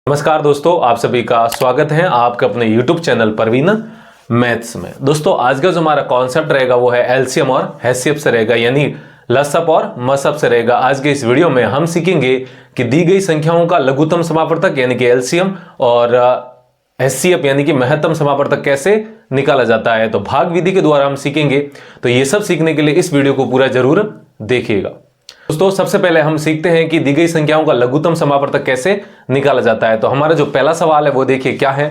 नमस्कार दोस्तों, आप सभी का स्वागत है आपके अपने YouTube चैनल परवीन मैथ्स में। दोस्तों आज का जो हमारा कॉन्सेप्ट रहेगा वो है एलसीएम और एचसीएफ से रहेगा, यानी लसअप और मसअप से रहेगा। आज के इस वीडियो में हम सीखेंगे कि दी गई संख्याओं का लघुत्तम समापवर्तक यानी कि एलसीएम और एचसीएफ यानी कि महत्तम समापवर्तक कैसे निकाला जाता है। तो भाग विधि के द्वारा हम सीखेंगे। तो ये सब सीखने के लिए इस वीडियो को पूरा जरूर देखिएगा। दोस्तों सबसे पहले हम सीखते हैं कि दी गई संख्याओं का लघुत्तम समापवर्तक कैसे निकाला जाता है। तो हमारा जो पहला सवाल है वो देखिए क्या है।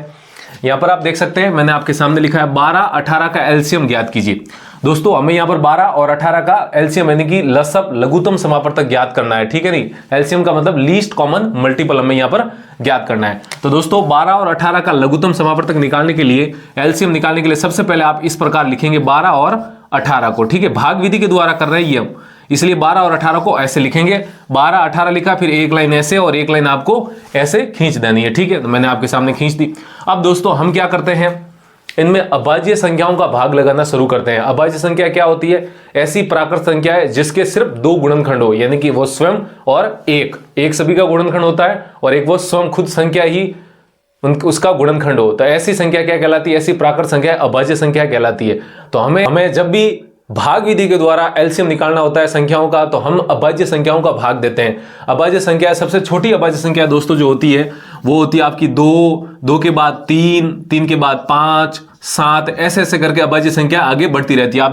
यहां पर आप देख सकते हैं, मैंने आपके सामने लिखा है 12, 18 का एलसीएम ज्ञात कीजिए। दोस्तों हमें यहां पर 12 और 18 का एलसीएम यानी कि लसअप लघुत्तम समापवर्तक ज्ञात करना है, ठीक है। नहीं, एलसीएम का मतलब लीस्ट कॉमन मल्टीपल हमें यहां पर ज्ञात करना है। तो दोस्तों 12 और 18 का लघुत्तम समापवर्तक निकालने के लिए, एलसीएम निकालने के लिए सबसे पहले आप इस प्रकार लिखेंगे 12 और 18 को, ठीक है। भाग विधि के द्वारा कर रहे हैं ये हम, इसलिए 12 और 18 को ऐसे लिखेंगे। 12 18 लिखा, फिर एक लाइन ऐसे और एक लाइन आपको ऐसे खींच देनी है, ठीक है। तो मैंने आपके सामने खींच दी। अब दोस्तों हम क्या करते हैं, इनमें अभाज्य संख्याओं का भाग लगाना शुरू करते हैं। अभाज्य संख्या क्या होती है? ऐसी प्राकृत संख्या है जिसके सिर्फ दो गुणनखंड हो, यानी कि वो स्वयं और एक सभी का गुणनखंड होता है और एक वो स्वयं खुद संख्या ही उसका गुणनखंड हो। तो ऐसी संख्या क्या कहलाती है? ऐसी प्राकृत संख्या अभाज्य संख्या कहलाती है। तो हमें जब भी भाग विधि के द्वारा एलसीएम निकालना होता है संख्याओं का, तो हम अभाज्य संख्याओं का भाग देते हैं। अभाज्य संख्या सबसे छोटी अभाज्य संख्या दोस्तों जो होती है वो होती है आपकी 2, 2 के बाद 3, 3 के बाद 5, 7, ऐसे ऐसे करके अभाज्य संख्या आगे बढ़ती रहती है। आप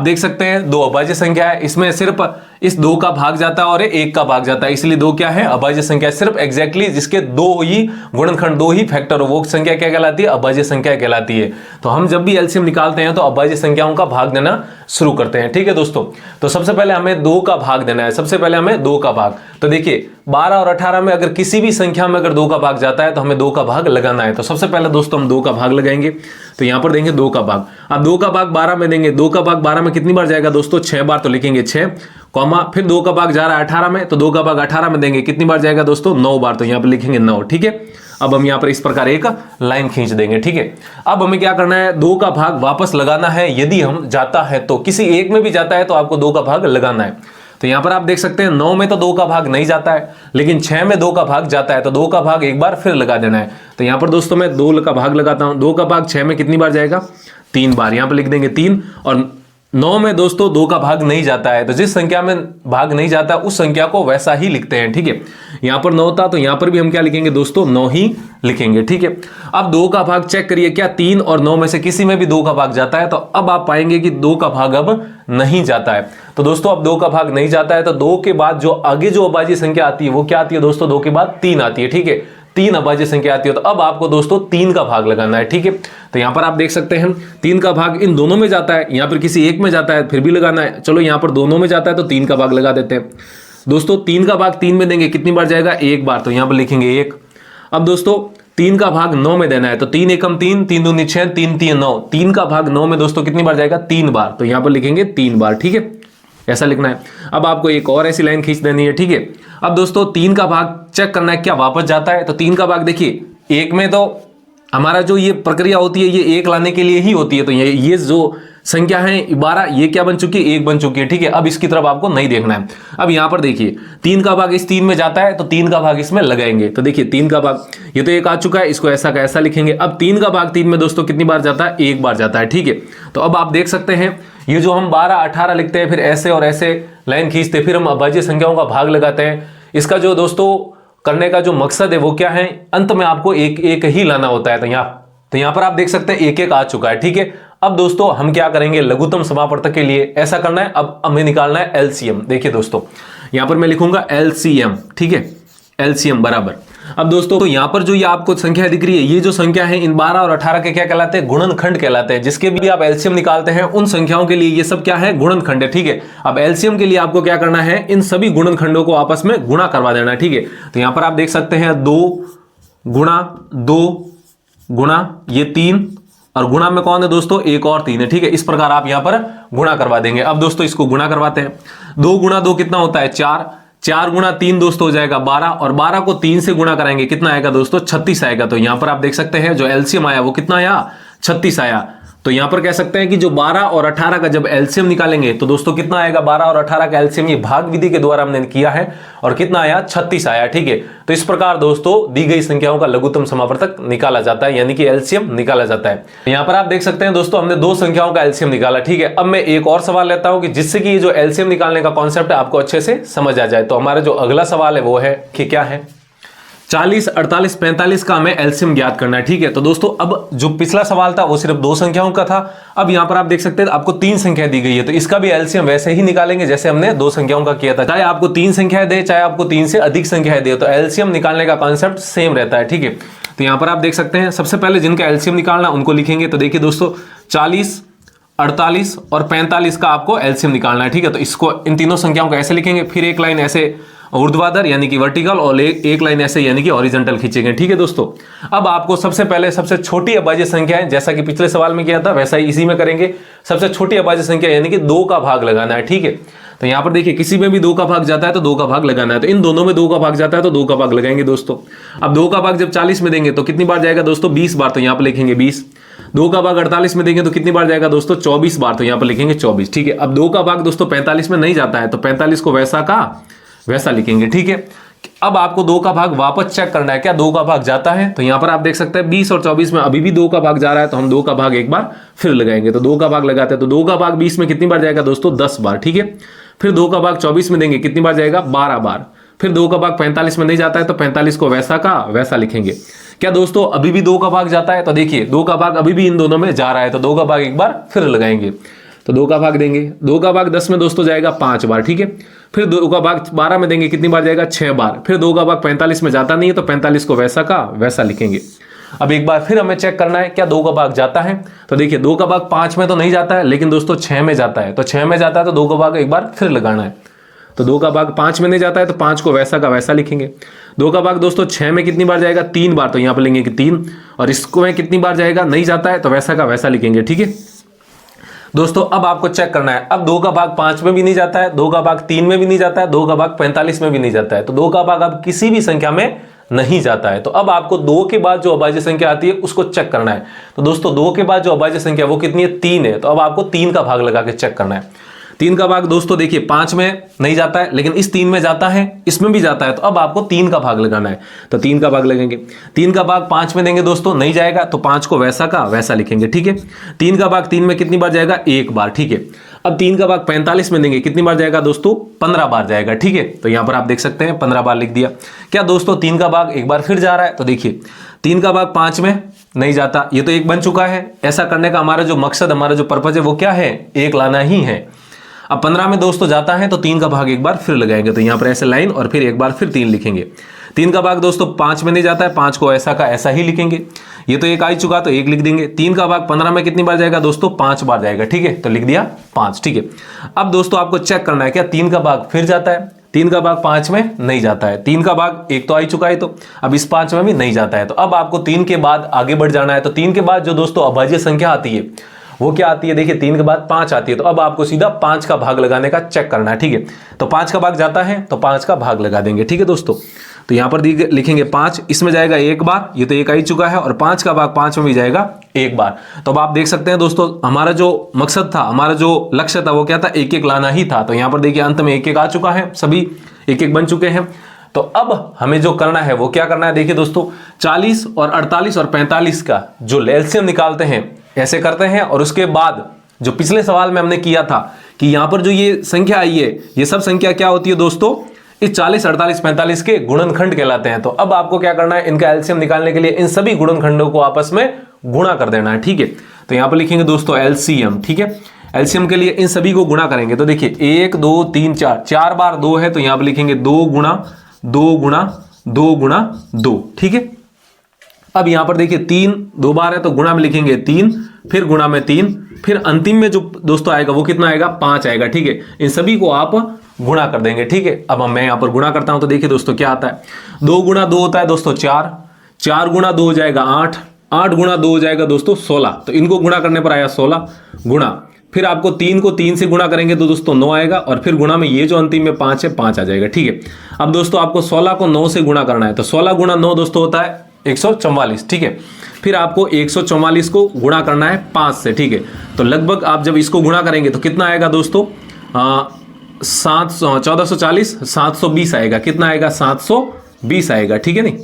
देख सकते हैं दो अभाज्य संख्या है, इसमें सिर्फ इस 2 का भाग जाता है और 1 का भाग जाता है, इसलिए 2 क्या है? अभाज्य संख्या। सिर्फ एग्जैक्टली जिसके 2 ही गुणनखंड, 2 ही फैक्टर हो, वो संख्या क्या कहलाती है? अभाज्य संख्या कहलाती है। तो हम जब भी एलसीएम निकालते हैं तो अभाज्य संख्याओं का भाग देना शुरू करते हैं, ठीक है दोस्तों। तो सबसे पहले हमें 2 का भाग देना है। सबसे पहले हमें 2 का भाग, तो देखिए 12 और 18 में अगर किसी भी संख्या में अगर 2 का भाग जाता है तो हमें 2 का भाग लगाना है। तो सबसे पहले दोस्तों हम 2 का भाग लगाएंगे। तो यहां पर देंगे 2 का भाग। अब 2 का भाग 12 में देंगे। 2 का भाग 12 में कितनी बार जाएगा दोस्तों? 6 बार। तो लिखेंगे 6 कॉमा, फिर 2 का भाग जा रहा है 18 में, तो 2 का भाग 18 में देंगे, कितनी बार जाएगा दोस्तों? 9 बार। तो यहां पर लिखेंगे 9, ठीक है। अब हम यहां पर इस प्रकार एक लाइन खींच देंगे, ठीक है। अब हमें क्या करना है? 2 का भाग वापस लगाना है। यदि हम जाता है तो किसी एक में भी जाता है तो आपको 2 का भाग लगाना है। तो यहां पर आप देख सकते हैं 9 में तो 2 का भाग नहीं जाता है, लेकिन 6 में 2 का भाग जाता है, तो 2 का भाग एक बार फिर लगा देना है। तो यहां पर दोस्तों मैं 2 का भाग लगाता हूं। 2 का भाग 6 में कितनी बार जाएगा? 3 बार। यहां पर लिख देंगे 3। और 9 में दोस्तों 2 का भाग नहीं जाता है, तो जिस संख्या में भाग नहीं जाता उस संख्या को वैसा ही लिखते हैं, ठीक है। यहां पर 9 था तो यहां पर भी हम क्या लिखेंगे दोस्तों? 9 ही लिखेंगे, ठीक है। अब 2 का भाग चेक करिए, क्या 3 और 9 में से किसी में भी 2 का भाग जाता है? तो अब आप पाएंगे कि 2 का भाग अब नहीं जाता है। तो दोस्तों अब 2 का भाग नहीं जाता है, तो 2 के बाद जो आगे जो अभाज्य संख्या आती है वो क्या आती है दोस्तों? 2 के बाद 3 आती है, ठीक है। 3 अभाज्य संख्या आती है। तो अब आपको दोस्तों 3 का भाग लगाना है, ठीक है। तो यहां पर आप देख सकते हैं 3 का भाग इन दोनों में जाता है, यहां पर किसी एक में जाता है फिर भी लगाना है। चलो यहां पर दोनों में जाता है तो 3 का भाग लगा देते हैं। दोस्तों 3 का भाग 3 में देंगे, कितनी बार जाएगा? 1 बार। तो यहां पर लिखेंगे 1। अब दोस्तों 3 का भाग 9 में देना है, तो 3 एकम 3, 3 दूनी 6, 3 3 9। 3 का भाग 9 में दोस्तों कितनी बार जाएगा? 3 बार। तो यहां पर लिखेंगे 3 बार, ठीक है। ऐसा लिखना है। अब आपको एक और ऐसी लाइन खींच देनी है, ठीक है। अब दोस्तों 3 का भाग चेक करना है क्या वापस जाता है? तो 3 का भाग देखिए, 1 में तो हमारा जो ये प्रक्रिया होती है ये 1 लाने के लिए ही होती है। तो ये जो संख्या है 12, ये क्या बन चुकी है? 1 बन चुकी है, ठीक है। अब इसकी तरफ आपको नहीं देखना है। अब यहां पर देखिए 3 का भाग इस 3 में जाता है, तो 3 का भाग इसमें लगाएंगे। तो देखिए 3 का भाग ये तो 1 आ चुका है, इसको ऐसा का ऐसा लिखेंगे। अब 3 का भाग 3 में दोस्तों कितनी बार जाता है? 1 बार जाता है, ठीक है। तो अब आप देख सकते हैं ये जो हम 12 18 लिखते हैं, फिर ऐसे और ऐसे लाइन खींचते, फिर हम अभाज्य संख्याओं का भाग लगाते हैं। इसका जो दोस्तों करने का जो मकसद है वो क्या है? अंत में आपको एक ही लाना होता है। तो यहां पर आप देख सकते हैं 1 आ चुका है, ठीक है। अब दोस्तों हम क्या करेंगे? लघुत्तम समापवर्तक के लिए ऐसा करना है। अब हमें निकालना है एलसीएम। देखिए दोस्तों यहां पर मैं लिखूंगा एलसीएम, ठीक है। एलसीएम बराबर, अब दोस्तों तो यहां पर जो ये आपको संख्या दिख रही है, ये जो संख्या है इन 12 और 18 के क्या कहलाते हैं? गुणनखंड कहलाते हैं। जिसके भी आप एलसीएम निकालते हैं उन संख्याओं के लिए ये सब क्या है? गुणनखंड है, ठीक है। अब एलसीएम के लिए आपको क्या करना है? इन सभी गुणनखंडों को आपस में गुणा करवा देना है, ठीक है। तो यहां पर आप देख सकते हैं 2 गुणा 2 गुणा ये 3 और गुणा में कौन है दोस्तों? एक और 3 है, ठीक है। इस प्रकार आप यहां पर गुणा करवा देंगे। अब दोस्तों इसको गुणा करवाते हैं। 2 गुणा 2 कितना होता है? 4। 4 गुणा 3 दोस्तों हो जाएगा 12, और 12 को 3 से गुणा कराएंगे, कितना आएगा दोस्तों? 36 आएगा। तो यहां पर आप देख सकते हैं जो एलसीएम आया वो कितना आया? 36 आया। तो यहां पर कह सकते हैं कि जो 12 और 18 का जब एलसीएम निकालेंगे तो दोस्तों कितना आएगा, 12 और 18 का एलसीएम ये भाग विधि के द्वारा हमने किया है और कितना आया, 36 आया। ठीक है, तो इस प्रकार दोस्तों दी गई संख्याओं का लघुत्तम समावर्तक निकाला जाता है, यानी कि एलसीएम निकाला जाता है। यहां पर आप देख सकते हैं दोस्तों हमने दो संख्याओं का एलसीएम निकाला। ठीक है, अब मैं एक और सवाल लेता हूं कि जिससे कि ये जो एलसीएम निकालने का कॉन्सेप्ट है आपको अच्छे से समझ आ जाए। तो हमारा जो अगला सवाल है वो है कि क्या है, 40, 48, 45 का हमें एलसीएम ज्ञात करना है। ठीक है, तो दोस्तों अब जो पिछला सवाल था वो सिर्फ दो संख्याओं का था, अब यहां पर आप देख सकते हैं आपको तीन संख्या दी गई है, तो इसका भी एलसीएम वैसे ही निकालेंगे जैसे हमने दो संख्याओं का किया था। चाहे आपको तीन संख्याएं दे, चाहे आपको तीन से अधिक संख्याएं दे, तो एलसीएम निकालने का कॉन्सेप्ट सेम रहता है। ठीक है, तो यहां पर आप देख सकते हैं सबसे पहले जिनका एलसीएम निकालना उनको लिखेंगे। तो देखिए दोस्तों 40, 48 और 45 का आपको एलसीएम निकालना है। ठीक है, तो इसको इन तीनों संख्याओं को ऐसे लिखेंगे, फिर एक लाइन ऐसे ऊर्ध्वाधर यानी कि वर्टिकल और एक लाइन ऐसे यानी कि हॉरिजॉन्टल खींचेंगे। ठीक है दोस्तों, अब आपको सबसे पहले सबसे छोटी अभाज्य संख्या है, जैसा कि पिछले सवाल में किया था वैसा ही इसी में करेंगे। सबसे छोटी अभाज्य संख्या यानी कि 2 का भाग लगाना है। ठीक है, तो यहां पर देखिए किसी में भी 2 का भाग जाता है तो 2 का भाग लगाना है, तो इन दोनों में 2 का भाग जाता है तो 2 का भाग लगाएंगे दोस्तों। अब 2 का भाग जब 40 में देंगे तो कितनी बार जाएगा दोस्तों, 20 बार, तो यहां पर लिखेंगे 20। 2 का भाग 48 में देंगे तो कितनी बार जाएगा दोस्तों, 24 बार, तो यहां पर लिखेंगे 24। ठीक है, अब 2 का भाग दोस्तों 45 में नहीं जाता है तो 45 को वैसा का वैसा लिखेंगे। ठीक है, अब आपको 2 का भाग वापस चेक करना है, क्या 2 का भाग जाता है, तो यहां पर आप देख सकते हैं 20 और 24 में अभी भी 2 का भाग जा रहा है, तो हम 2 का भाग एक बार फिर लगाएंगे। तो 2 का भाग लगाते हैं तो 2 का भाग 20 में कितनी बार जाएगा दोस्तों, 10 बार। ठीक है, फिर 2 का भाग 24 में देंगे कितनी बार जाएगा, 12 बार। फिर 2 का भाग 45 में नहीं जाता है तो 45 को वैसा का वैसा लिखेंगे। क्या दोस्तों अभी भी 2 का भाग जाता है, तो देखिए 2 का भाग अभी भी इन दोनों में जा रहा है, तो 2 का भाग एक बार फिर लगाएंगे, तो 2 का भाग देंगे। 2 का भाग 10 में दोस्तों जाएगा 5 बार। ठीक है, फिर 2 का भाग 12 में देंगे कितनी बार जाएगा, 6 बार। फिर 2 का भाग 45 में जाता नहीं है तो 45 को वैसा का वैसा लिखेंगे। अब एक बार फिर हमें चेक करना है क्या 2 का भाग जाता है, तो देखिए 2 का भाग 5 में तो नहीं जाता है लेकिन दोस्तों 6 में जाता है, तो 6 में जाता है तो 2 का भाग एक बार फिर लगाना है। तो 2 का भाग 5 में नहीं जाता है तो 5 को वैसा का वैसा लिखेंगे। 2 का भाग दोस्तों 6 में कितनी बार जाएगा, 3 बार, तो यहां पर लेंगे कि 3। और इसको में कितनी बार जाएगा, नहीं जाता है तो वैसा का वैसा लिखेंगे। ठीक है दोस्तों, अब आपको चेक करना है, अब 2 का भाग 5 में भी नहीं जाता है, 2 का भाग 3 में भी नहीं जाता है, 2 का भाग 45 में भी नहीं जाता है, तो 2 का भाग अब किसी भी संख्या में नहीं जाता है। तो अब आपको 2 के बाद जो अभाज्य संख्या आती है उसको चेक करना है। तो दोस्तों 2 के बाद जो अभाज्य संख्या वो कितनी है, 3 है, तो अब आपको 3 का भाग लगा के चेक करना है। 3 का भाग दोस्तों देखिए 5 में नहीं जाता है लेकिन इस 3 में जाता है, इसमें भी जाता है, तो अब आपको 3 का भाग लगाना है, तो 3 का भाग लगेंगे। 3 का भाग 5 में देंगे दोस्तों, नहीं जाएगा तो 5 को वैसा का वैसा लिखेंगे। ठीक है, 3 का भाग 3 में कितनी बार जाएगा, 1 बार। ठीक है, अब 3 का भाग 45 में देंगे कितनी बार जाएगा दोस्तों, 15 बार जाएगा। ठीक है, तो यहां पर आप देख सकते हैं 15 बार लिख दिया। क्या दोस्तों 3 का भाग एक बार फिर जा रहा है, तो देखिए 3 का भाग 5 में नहीं जाता, ये तो 1 बन चुका है। ऐसा करने का हमारा जो मकसद, हमारा जो पर्पज है वो क्या है, 1 लाना ही है। अब 15 में दोस्तों जाता है तो 3 का भाग एक बार फिर लगाएंगे, तो यहां पर ऐसे लाइन और फिर एक बार फिर 3 लिखेंगे। 3 का भाग दोस्तों 5 में नहीं जाता है, 5 को ऐसा का ऐसा ही लिखेंगे। ये तो 1 आ चुका तो 1 लिख देंगे। 3 का भाग 15 में कितनी बार जाएगा दोस्तों, 5 बार जाएगा। ठीक है, तो लिख दिया 5। ठीक है, अब दोस्तों आपको चेक करना है क्या 3 का भाग फिर जाता है, 3 का भाग 5 में नहीं जाता है। 3 का भाग एक तो आ ही चुका है, तो अब इस 5 में भी नहीं जाता है, तो अब आपको 3 के बाद आगे बढ़ जाना है। तो 3 के बाद जो दोस्तों अभाज्य संख्या आती है वो क्या आती है, देखिए 3 के बाद 5 आती है, तो अब आपको सीधा 5 का भाग लगाने का चेक करना है। ठीक है, तो 5 का भाग जाता है तो 5 का भाग लगा देंगे। ठीक है दोस्तों, तो यहां पर लिखेंगे 5, इसमें जाएगा 1 बार, ये तो 1 आ ही चुका है, और 5 का भाग 5 में भी जाएगा 1 बार। तो अब आप देख सकते हैं दोस्तों हमारा जो मकसद था, हमारा जो लक्ष्य था वो क्या था, 1-1 लाना ही था। तो यहां पर देखिए अंत में 1-1 आ चुका है, सभी 1-1 बन चुके हैं। तो अब हमें जो करना है वो क्या करना है, देखिए दोस्तों 40 और 48 और 45 का जो एलसीएम निकालते हैं ऐसे करते हैं, और उसके बाद जो पिछले सवाल में हमने किया था कि यहां पर जो ये संख्या आई है, ये सब संख्या क्या होती है दोस्तों, इस 40, 48, 45 के गुणनखंड कहलाते हैं। तो अब आपको क्या करना है, इनका एलसीएम निकालने के लिए इन सभी गुणनखंडों को आपस में गुणा कर देना है। ठीक है, तो यहां पर लिखेंगे दोस्तों एलसीएम। ठीक है, एलसीएम के लिए इन सभी को गुणा करेंगे, तो देखिए 1, 2, 3, 4 बार 2 है, तो यहां पर लिखेंगे 2 गुणा 2 गुणा 2 गुणा 2। ठीक है, अब यहां पर देखिए 3 2 बार है तो गुणा में लिखेंगे 3, फिर गुणा में 3, फिर अंतिम में जो दोस्तों आएगा वो कितना आएगा, 5 आएगा। ठीक है, इन सभी को आप गुणा कर देंगे। ठीक है, अब मैं यहां पर गुणा करता हूं तो देखिए दोस्तों क्या आता है, 2 गुणा 2 होता है दोस्तों 4, 4 गुणा 2 हो जाएगा 8, 8 गुणा 2 हो जाएगा दोस्तों 16, तो इनको गुणा करने पर आया 16 गुणा, फिर आपको 3 को 3 से गुणा करेंगे तो दोस्तों 9 आएगा, और फिर गुणा में ये जो अंतिम में 5 है 5 आ जाएगा। ठीक है, अब दोस्तों आपको 16 को 9 से गुणा करना है, तो 16 गुणा 9 दोस्तों होता है 144, ठीक है। फिर आपको 144 को गुणा करना है 5 से, ठीक है। तो लगभग आप जब इसको गुणा करेंगे तो कितना आएगा दोस्तों, 1440, 720 आएगा। कितना आएगा, 720 आएगा, ठीक है। नहीं,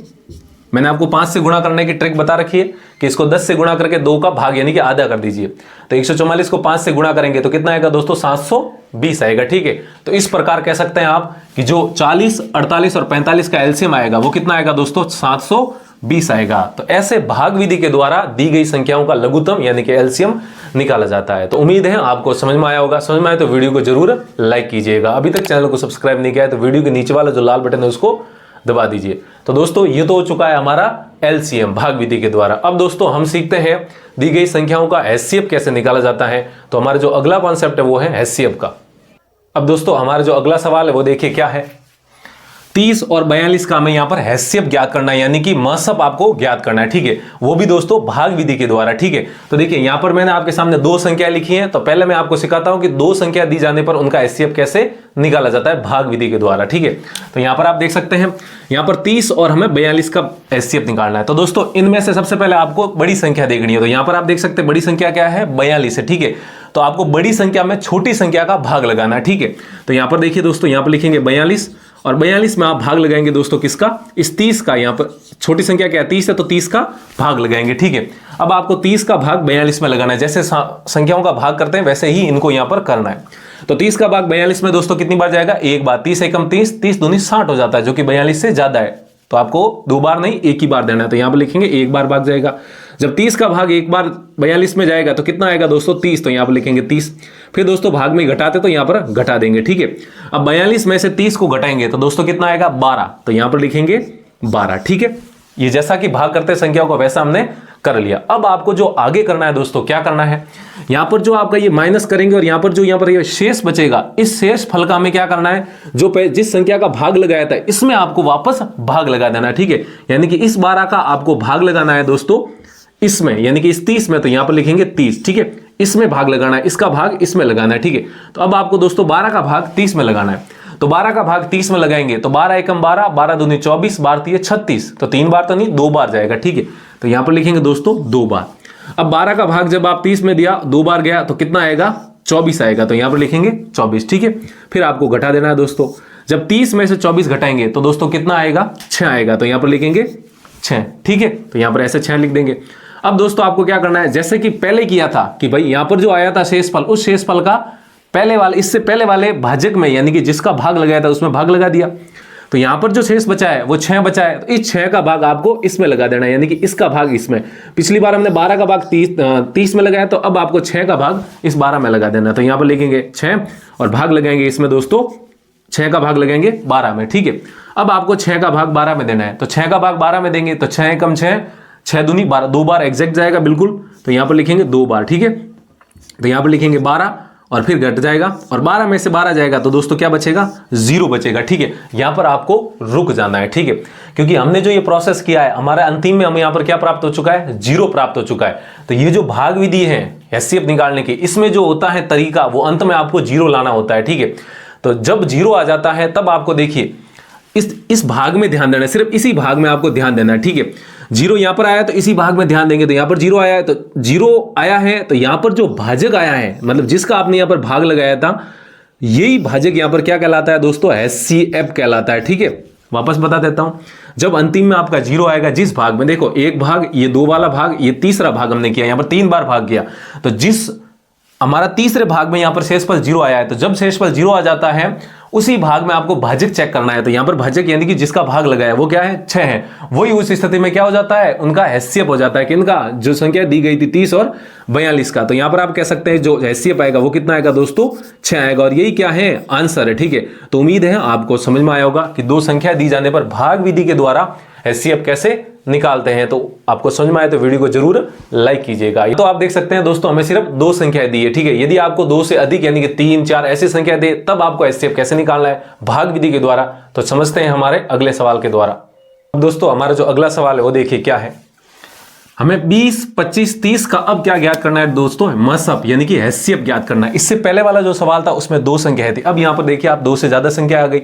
मैंने आपको 5 से गुणा करने की ट्रिक बता रखी है कि इसको 10 से गुणा करके 2 का भाग यानी कि आधा कर दीजिए। तो 144 को 5 से गुणा करेंगे तो कितना आएगा दोस्तों, 720 आएगा, ठीक है। तो इस प्रकार कह सकते हैं आप कि जो 40, 48 और 45 का एलसीएम आएगा वो कितना आएगा दोस्तों, 720 आएगा। तो ऐसे भाग विधि के द्वारा दी गई संख्याओं का लघुत्तम यानी कि एलसीएम निकाला जाता है। तो उम्मीद है आपको समझ में आया होगा। समझ में आया तो वीडियो को जरूर लाइक कीजिएगा। अभी तक चैनल को सब्सक्राइब नहीं किया है तो वीडियो के नीचे वाला जो लाल बटन है उसको दबा दीजिए। तो दोस्तों ये तो हो चुका है हमारा एलसीएम भाग विधि के द्वारा। अब दोस्तों हम सीखते हैं दी गई संख्याओं का एचसीएफ कैसे निकाला जाता है। तो हमारा जो अगला कॉन्सेप्ट है वो है एचसीएफ का। अब दोस्तों हमारा जो अगला सवाल है वो देखिए क्या है, 30 और 42 का हमें यहां पर हैसियत ज्ञात करना है यानी कि महसब आपको ज्ञात करना है, ठीक है। वो भी दोस्तों भाग विधि के द्वारा, ठीक है। तो देखिए यहां पर मैंने आपके सामने 2 संख्या लिखी हैं। तो पहले मैं आपको सिखाता हूं कि 2 संख्या दी जाने पर उनका हैसियत कैसे निकाला जाता है भाग विधि के द्वारा, ठीक है। तो यहां पर आप देख सकते हैं यहां पर 30 और हमें 42 का हैसियत निकालना है। तो दोस्तों इनमें से सबसे पहले आपको बड़ी संख्या देखनी है। तो यहां पर आप देख सकते हैं बड़ी संख्या क्या है, 42 है, ठीक है। तो आपको बड़ी संख्या में छोटी संख्या का भाग लगाना है, ठीक है। तो यहां पर देखिए दोस्तों, यहां पर लिखेंगे 42 और 42 में आप भाग लगाएंगे दोस्तों किसका, इस 30 का। यहां पर छोटी संख्या क्या है, 30 है, तो 30 का भाग लगाएंगे, ठीक है। अब आपको 30 का भाग 42 में लगाना है। जैसे संख्याओं का भाग करते हैं वैसे ही इनको यहां पर करना है। तो 30 का भाग 42 में दोस्तों कितनी बार जाएगा, एक बार। 30 एकम 30, 30 दूनी 60 हो जाता है जो कि 42 से ज्यादा है। तो आपको 2 बार नहीं, एक ही बार देना है। तो यहां पर लिखेंगे एक बार भाग जाएगा। जब 30 का भाग एक बार 42 में जाएगा तो कितना आएगा दोस्तों, 30। तो यहां पर लिखेंगे 30। फिर दोस्तों भाग में घटाते तो यहां पर घटा देंगे, ठीक है। अब 42 में से 30 को घटाएंगे तो दोस्तों कितना आएगा, 12। तो यहां पर लिखेंगे 12, ठीक है। ये जैसा कि भाग करते संख्याओं को वैसा हमने कर लिया। अब आपको जो आगे करना है दोस्तों, क्या करना है, यहां पर जो आपका ये माइनस करेंगे और यहां पर जो ये शेष बचेगा, इस शेष फल का हमें क्या करना है, जो जिस संख्या का भाग लगाया था इसमें आपको वापस भाग लगा देना है, ठीक है। यानी कि इस 12 का आपको भाग लगाना है दोस्तों इसमें, यानी कि इस 30 में। तो यहां पर लिखेंगे 30, ठीक है। इसमें भाग लगाना है, इसका भाग इसमें लगाना है, ठीक है। तो अब आपको दोस्तों 12 का भाग 30 में लगाना है। तो 12 का भाग 30 में लगाएंगे तो 12 एकम 12, 12 दूनी 24, 12 तीय 36। तो 3 बार तो नहीं, 2 बार जाएगा, ठीक है। तो यहां पर लिखेंगे दोस्तों 2 बार। अब 12 का भाग जब आप 30 में दिया, 2 बार गया तो कितना आएगा, 24 आएगा। तो यहां पर लिखेंगे 24, ठीक है। फिर आपको घटा देना है दोस्तों। जब 30 में से 24 घटाएंगे तो दोस्तों कितना आएगा, 6 आएगा। तो यहां पर लिखेंगे 6, ठीक है। तो यहां पर ऐसे 6 लिख देंगे। अब दोस्तों आपको क्या करना है, जैसे कि पहले किया था कि भाई यहां पर जो आया था शेषफल, उस शेषफल का पहले वाले, इससे पहले वाले भाजक में यानी कि जिसका भाग लगाया था उसमें भाग लगा दिया। तो यहां पर जो शेष बचा है वो 6 बचा है। तो इस 6 का भाग आपको इसमें लगा देना है, यानी कि इसका भाग इसमें। पिछली बार हमने 12 का भाग 30 में लगाया, तो अब आपको 6 का भाग इस 12 में लगा देना है। तो यहां पर लिखेंगे 6 और भाग लगाएंगे इसमें दोस्तों, 6 का भाग लगाएंगे 12 में, ठीक है। अब आपको 6 का भाग 12 में देना है। तो 6 का भाग 12 में देंगे तो 6 एकम 6, 6 दूनी 12, 2 बार एग्जैक्ट जाएगा बिल्कुल। तो यहां पर लिखेंगे 2 बार, ठीक है। तो यहां पर लिखेंगे 12 और फिर घट जाएगा और 12 में से 12 जाएगा तो दोस्तों क्या बचेगा, 0 बचेगा, ठीक है। यहां पर आपको रुक जाना है, ठीक है। क्योंकि हमने जो ये प्रोसेस किया है, हमारे अंतिम में हमें यहां पर क्या प्राप्त हो चुका है, 0 प्राप्त हो चुका है। तो ये जो भाग विधि है हैसियत निकालने की, इसमें जो होता है तरीका, वो अंत में आपको 0 लाना होता है, ठीक है। तो जब 0 आ जाता है तब आपको देखिए इस भाग में ध्यान देना है, सिर्फ इसी भाग में आपको ध्यान देना है, ठीक है। 0 यहां पर आया तो इसी भाग में ध्यान देंगे। तो यहां पर 0 आया है, तो 0 आया है तो यहां पर जो भाजक आया है, मतलब जिसका आपने यहां पर भाग लगाया था, यही भाजक यहां पर क्या कहलाता है दोस्तों, HCF कहलाता है, ठीक है। वापस बता देता हूं, जब अंतिम में आपका 0 आएगा जिस भाग में, देखो एक भाग, ये 2 वाला भाग, ये तीसरा भाग हमने किया, यहां पर 3 बार भाग किया। तो जिस हमारा तीसरे भाग में यहां पर शेषफल 0 आया है, तो जब शेषफल 0 आ जाता है उसी भाग में आपको भाजक चेक करना है। तो यहां पर भाजक यानी कि जिसका भाग लगाया वो क्या है, 6 है। वही उस स्थिति में क्या हो जाता है, उनका हैसियत हो जाता है। किनका, जो संख्या दी गई थी 30 और 42 का। तो यहां पर आप कह सकते हैं जो हैसियत आएगा वो कितना आएगा दोस्तों, 6 आएगा। और यही क्या है, आंसर है, ठीक है। तो उम्मीद है आपको समझ में आया होगा कि 2 संख्या दी जाने पर भाग विधि के द्वारा हैसियत कैसे निकालते हैं। तो आपको समझ में आए तो वीडियो को जरूर लाइक कीजिएगा। तो आप देख सकते हैं दोस्तों, हमें सिर्फ 2 संख्या दी है, ठीक है। यदि आपको 2 से अधिक यानी कि 3, 4 ऐसी संख्या दे, तब आपको हैसियत कैसे निकालना है भाग विधि के द्वारा। तो समझते हैं हमारे अगले सवाल के द्वारा। अब दोस्तों हमारा जो अगला सवाल है वो देखिए क्या है, हमें 20, 25, 30 का अब क्या ज्ञात करना है दोस्तों, मसअप यानी कि हैसियत ज्ञात करना है। इससे पहले वाला जो सवाल था उसमें 2 संख्या थी। अब यहां पर देखिए आप 2 से ज्यादा संख्या आ गई।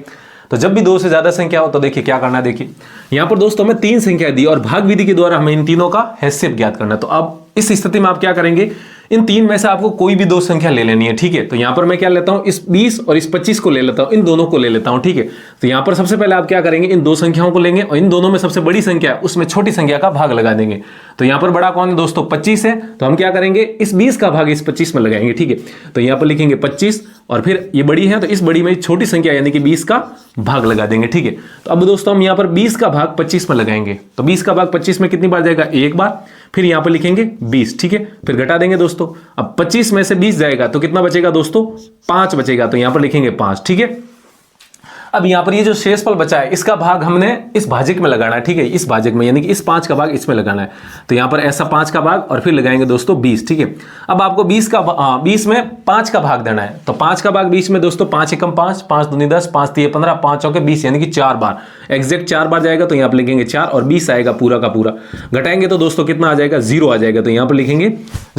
तो जब भी 2 से ज्यादा संख्या हो तो देखिए क्या करना है। देखिए यहां पर दोस्तों हमें 3 संख्या दी और भाग विधि के द्वारा हमें इन तीनों का हैसियत ज्ञात करना है। तो अब इस स्थिति में आप क्या करेंगे, इन 3 में से आपको कोई भी 2 संख्या ले लेनी है, ठीक है। तो यहां पर मैं क्या लेता हूं, इस 20 और इस 25 को ले लेता हूं, इन दोनों को ले लेता हूं, ठीक है। तो यहां पर सबसे पहले आप क्या करेंगे, इन 2 संख्याओं को लेंगे और इन दोनों में सबसे बड़ी संख्या है उसमें छोटी संख्या का भाग लगा देंगे। तो यहां पर बड़ा कौन है दोस्तों, 25 है। तो हम क्या करेंगे, इस 20 का भाग इस 25 में लगाएंगे, ठीक है। तो यहां पर लिखेंगे 25 और फिर ये बड़ी है तो इस बड़ी में छोटी संख्या यानी कि 20 का भाग लगा देंगे, ठीक है। तो अब दोस्तों हम यहां पर 20 का भाग 25 में लगाएंगे। तो 20 का भाग 25 में कितनी बार जाएगा, एक बार। फिर यहां पर लिखेंगे 20, ठीक है। फिर घटा देंगे दोस्तों। अब 25 में से 20 जाएगा तो कितना बचेगा दोस्तों, 5 बचेगा। तो यहां पर लिखेंगे 5, ठीक है। अब यहां पर ये जो शेषफल बचा है इसका भाग हमने इस भाजक में लगाना है, ठीक है। इस भाजक में यानी कि इस 5 का भाग इसमें लगाना है। तो यहां पर ऐसा 5 का भाग और फिर लगाएंगे दोस्तों 20, ठीक है। अब आपको 20 में 5 का भाग देना है। तो 5 का भाग 20 में दोस्तों 5 एकम 5, 5 दूनी 10, 5 तीय 15, 5 चौके 20 यानी कि 4 बार, एग्जैक्ट 4 बार जाएगा। तो यहां पर लिखेंगे 4 और 20 आएगा पूरा का पूरा। घटाएंगे तो दोस्तों कितना आ जाएगा, 0 आ जाएगा। तो यहां पर लिखेंगे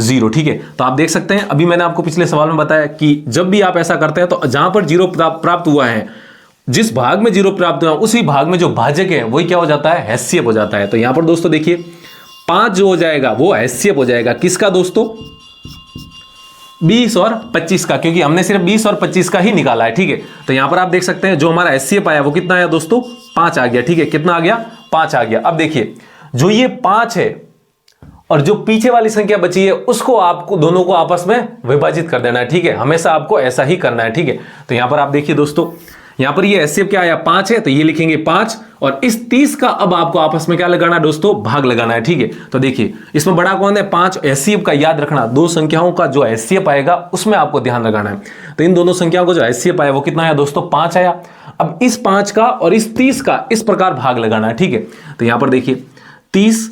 0, ठीक है। तो आप देख सकते हैं अभी मैंने आपको पिछले सवाल में बताया कि जब भी आप ऐसा करते हैं तो जहां पर 0 प्राप्त हुआ है, जिस भाग में 0 प्राप्त हुआ उसी भाग में जो भाजक है वही क्या हो जाता है, हैसियत हो जाता है। तो यहां पर दोस्तों देखिए 5 जो हो जाएगा वो हैसियत हो जाएगा किसका दोस्तों, 20 और 25 का, क्योंकि हमने सिर्फ 20 और 25 का ही निकाला है, ठीक है। तो यहां पर आप देख सकते हैं जो हमारा हैसियत आया वो कितना आया दोस्तों, 5 आ गया, ठीक है। कितना आ गया, 5 आ गया। अब देखिए जो ये 5 है और जो पीछे वाली संख्या बची है उसको आपको दोनों को आपस में विभाजित कर देना है, ठीक है। हमेशा आपको ऐसा ही करना है, ठीक है। तो यहां पर आप देखिए दोस्तों, यहां पर ये हैसियत क्या आया, 5 है। तो ये लिखेंगे 5 और इस 30 का अब आपको आपस में क्या लगाना है दोस्तों, भाग लगाना है, ठीक है। तो देखिए इसमें बड़ा कौन है, 5। हैसियत का याद रखना, 2 संख्याओं का जो हैसियत आएगा उसमें आपको ध्यान लगाना है। तो इन दोनों संख्याओं को जो हैसियत आया वो कितना आया दोस्तों, 5 आया। अब इस 5 का और इस 30 का इस प्रकार भाग लगाना है, ठीक है। तो यहां पर देखिए 30,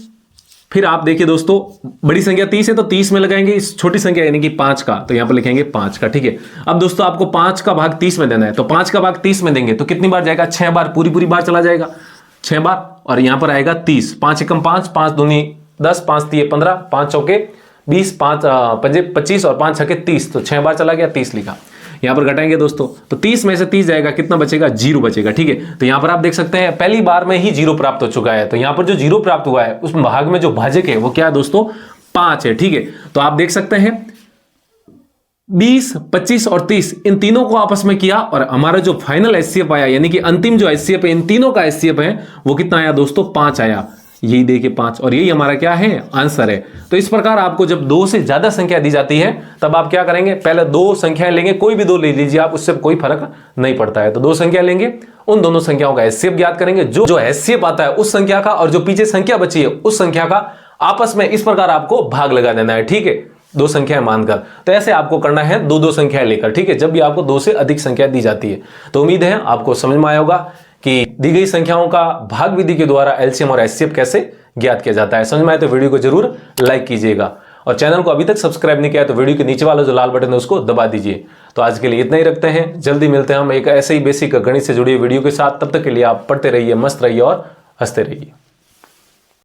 फिर आप देखिए दोस्तों बड़ी संख्या 30 है तो 30 में लगाएंगे इस छोटी संख्या यानी कि 5 का। तो यहां पर लिखेंगे 5 का, ठीक है। अब दोस्तों आपको 5 का भाग 30 में देना है। तो 5 का भाग 30 में देंगे तो कितनी बार जाएगा, 6 बार, पूरी बार चला जाएगा 6 बार। और यहां पर आएगा 30, 5 एकम 5, 5 दूनी 10, 5 तीय 15, 5 चौके 20, 5 पंजे 25 और 5 छके 30। तो 6 बार चला गया, 30 लिखा। यहां पर घटाएंगे दोस्तों तो 30 में से 30 जाएगा, कितना बचेगा, 0 बचेगा, ठीक है। तो यहां पर आप देख सकते हैं पहली बार में ही 0 प्राप्त हो चुका है। तो यहां पर जो 0 प्राप्त हुआ है उस भाग में जो भाजक है वो क्या है दोस्तों, 5 है, ठीक है। तो आप देख सकते हैं 20, 25 और 30 इन तीनों को आपस में किया और हमारा जो फाइनल हैसियत आया यानी कि अंतिम जो हैसियत है इन तीनों का हैसियत है वो कितना आया दोस्तों, 5 आया। यही देखिए 5 और यही हमारा क्या है, आंसर है। तो इस प्रकार आपको जब 2 से ज्यादा संख्या दी जाती है तब आप क्या करेंगे, पहले 2 संख्याएं लेंगे, कोई भी 2 ले लीजिए आप, उससे कोई फर्क नहीं पड़ता है। तो 2 संख्या लेंगे, उन दोनों संख्याओं का हैसियत ज्ञात करेंगे, जो हैसियत आता है उस संख्या का और जो पीछे संख्या बची है उस संख्या का आपस में इस प्रकार आपको भाग लगा देना है, ठीक है, 2 संख्याएं मानकर। तो ऐसे आपको करना है 2-2 संख्याएं लेकर, ठीक है, जब भी आपको 2 से अधिक संख्या दी जाती है। तो उम्मीद है आपको समझ में आया होगा कि दी गई संख्याओं का भाग विधि के द्वारा एलसीएम और एचसीएफ कैसे ज्ञात किया जाता है। समझ में आए तो वीडियो को जरूर लाइक कीजिएगा और चैनल को अभी तक सब्सक्राइब नहीं किया तो वीडियो के नीचे वाला जो लाल बटन है उसको दबा दीजिए। तो आज के लिए इतना ही रखते हैं, जल्दी मिलते हैं हम एक ऐसे ही बेसिक गणित से जुड़ी वीडियो के साथ। तब तक के लिए आप पढ़ते रहिए, मस्त रहिए और हंसते रहिए।